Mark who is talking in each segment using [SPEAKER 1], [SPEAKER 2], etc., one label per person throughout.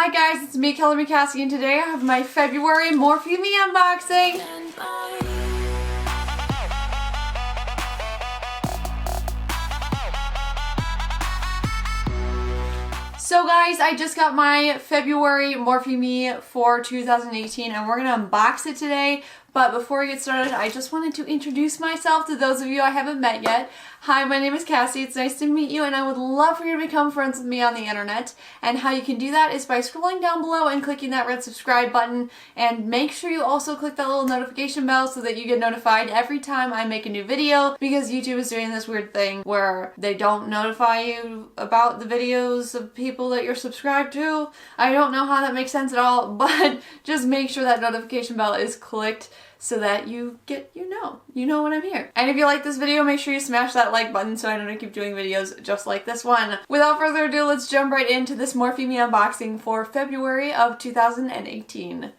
[SPEAKER 1] Hi guys, it's me, ColorMeCassie, and today I have my February MorpheMe unboxing. So guys, I just got my February MorpheMe for 2018 and we're gonna unbox it today. But before we get started, I just wanted to introduce myself to those of you I haven't met yet. Hi, my name is Cassie. It's nice to meet you and I would love for you to become friends with me on the internet. And how you can do that is by scrolling down below and clicking that red subscribe button. And make sure you also click that little notification bell so that you get notified every time I make a new video, because YouTube is doing this weird thing where they don't notify you about the videos of people that you're subscribed to. I don't know how that makes sense at all, but just make sure that notification bell is clicked so that you know when I'm here. And if you like this video, make sure you smash that like button so I know to keep doing videos just like this one. Without further ado, let's jump right into this MorpheMe unboxing for February of 2018.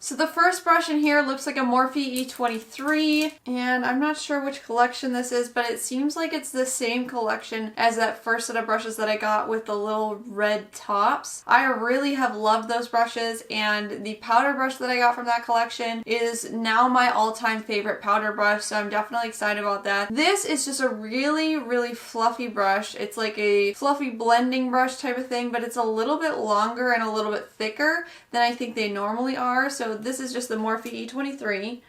[SPEAKER 1] So the first brush in here looks like a Morphe E23, and I'm not sure which collection this is, but it seems like it's the same collection as that first set of brushes that I got with the little red tops. I really have loved those brushes, and the powder brush that I got from that collection is now my all-time favorite powder brush, so I'm definitely excited about that. This is just a really fluffy brush. It's like a fluffy blending brush type of thing, but it's a little bit longer and a little bit thicker than I think they normally are. So this is just the Morphe E23,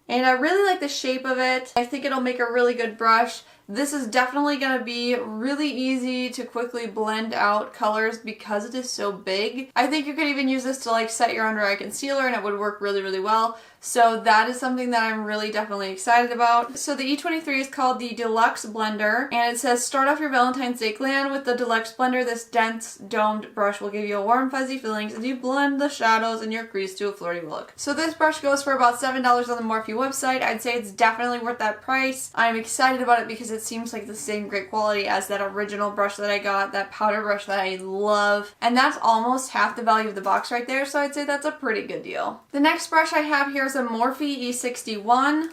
[SPEAKER 1] and I really like the shape of it. I think it'll make a really good brush. This is definitely going to be really easy to quickly blend out colors because it is so big. I think you could even use this to like set your under eye concealer and it would work really well. So that is something that I'm really definitely excited about. So the E23 is called the Deluxe Blender, and it says start off your Valentine's Day glam with the Deluxe Blender. This dense domed brush will give you a warm fuzzy feelings as you blend the shadows in your crease to a flirty look. So this brush goes for about $7 on the Morphe website. I'd say it's definitely worth that price. I'm excited about it because it seems like the same great quality as that original brush that I got, that powder brush that I love. And that's almost half the value of the box right there, so I'd say that's a pretty good deal. The next brush I have here is a Morphe E61.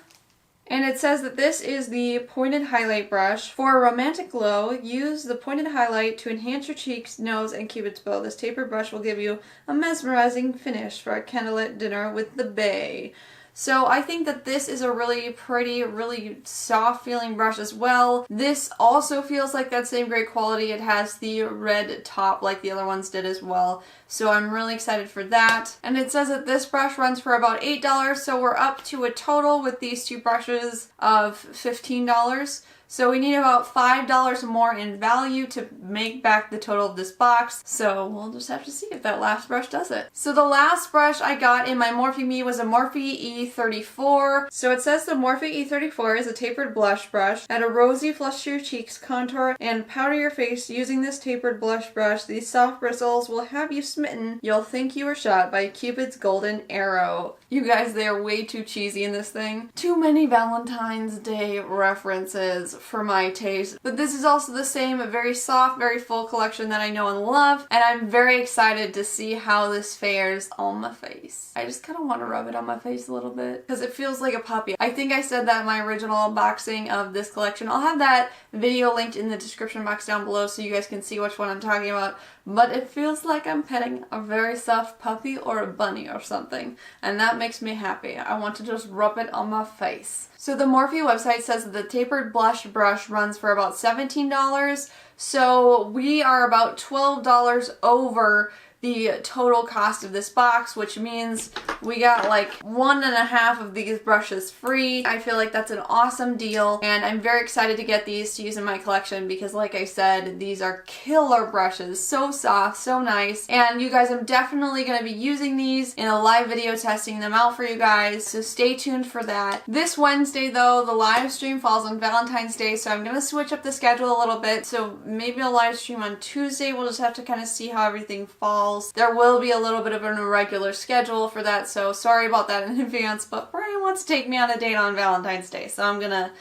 [SPEAKER 1] And it says that this is the pointed highlight brush. For a romantic glow, use the pointed highlight to enhance your cheeks, nose, and cupid's bow. This tapered brush will give you a mesmerizing finish for a candlelit dinner with the bae. So I think that this is a really pretty, really soft feeling brush as well. This also feels like that same great quality. It has the red top like the other ones did as well. So I'm really excited for that. And it says that this brush runs for about $8, so we're up to a total with these two brushes of $15. So we need about $5 more in value to make back the total of this box. So we'll just have to see if that last brush does it. So the last brush I got in my MorpheMe was a Morphe E34. So it says the Morphe E34 is a tapered blush brush. Add a rosy flush to your cheeks, contour, and powder your face using this tapered blush brush. These soft bristles will have you smitten. You'll think you were shot by Cupid's golden arrow. You guys, they are way too cheesy in this thing. Too many Valentine's Day references for my taste. But this is also the same, a very soft, very full collection that I know and love, and I'm very excited to see how this fares on my face. I just kind of want to rub it on my face a little bit because it feels like a puppy. I think I said that in my original unboxing of this collection. I'll have that video linked in the description box down below so you guys can see which one I'm talking about. But it feels like I'm petting a very soft puppy or a bunny or something, and that makes me happy. I want to just rub it on my face. So the Morphe website says that the tapered blush brush runs for about $17, so we are about $12 over the total cost of this box, which means we got like 1.5 of these brushes free. I feel like that's an awesome deal, and I'm very excited to get these to use in my collection because, like I said, these are killer brushes. So soft, so nice, and you guys, I'm definitely going to be using these in a live video, testing them out for you guys, so stay tuned for that. This Wednesday though, the live stream falls on Valentine's Day, so I'm going to switch up the schedule a little bit, so maybe a live stream on Tuesday. We'll just have to kind of see how everything falls. There will be a little bit of an irregular schedule for that, so sorry about that in advance, but Brian wants to take me on a date on Valentine's Day, so I'm gonna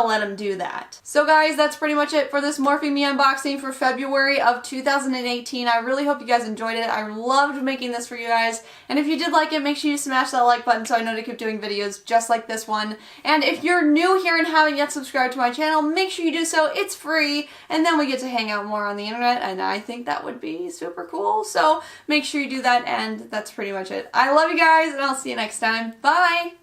[SPEAKER 1] let him do that. So guys, that's pretty much it for this MorpheMe unboxing for February of 2018. I really hope you guys enjoyed it. I loved making this for you guys, and if you did like it, make sure you smash that like button so I know to keep doing videos just like this one. And if you're new here and haven't yet subscribed to my channel, make sure you do so. It's free, and then we we get to hang out more on the internet, and I think that would be super cool. So make sure you do that, and that's pretty much it. I love you guys, and I'll see you next time. Bye!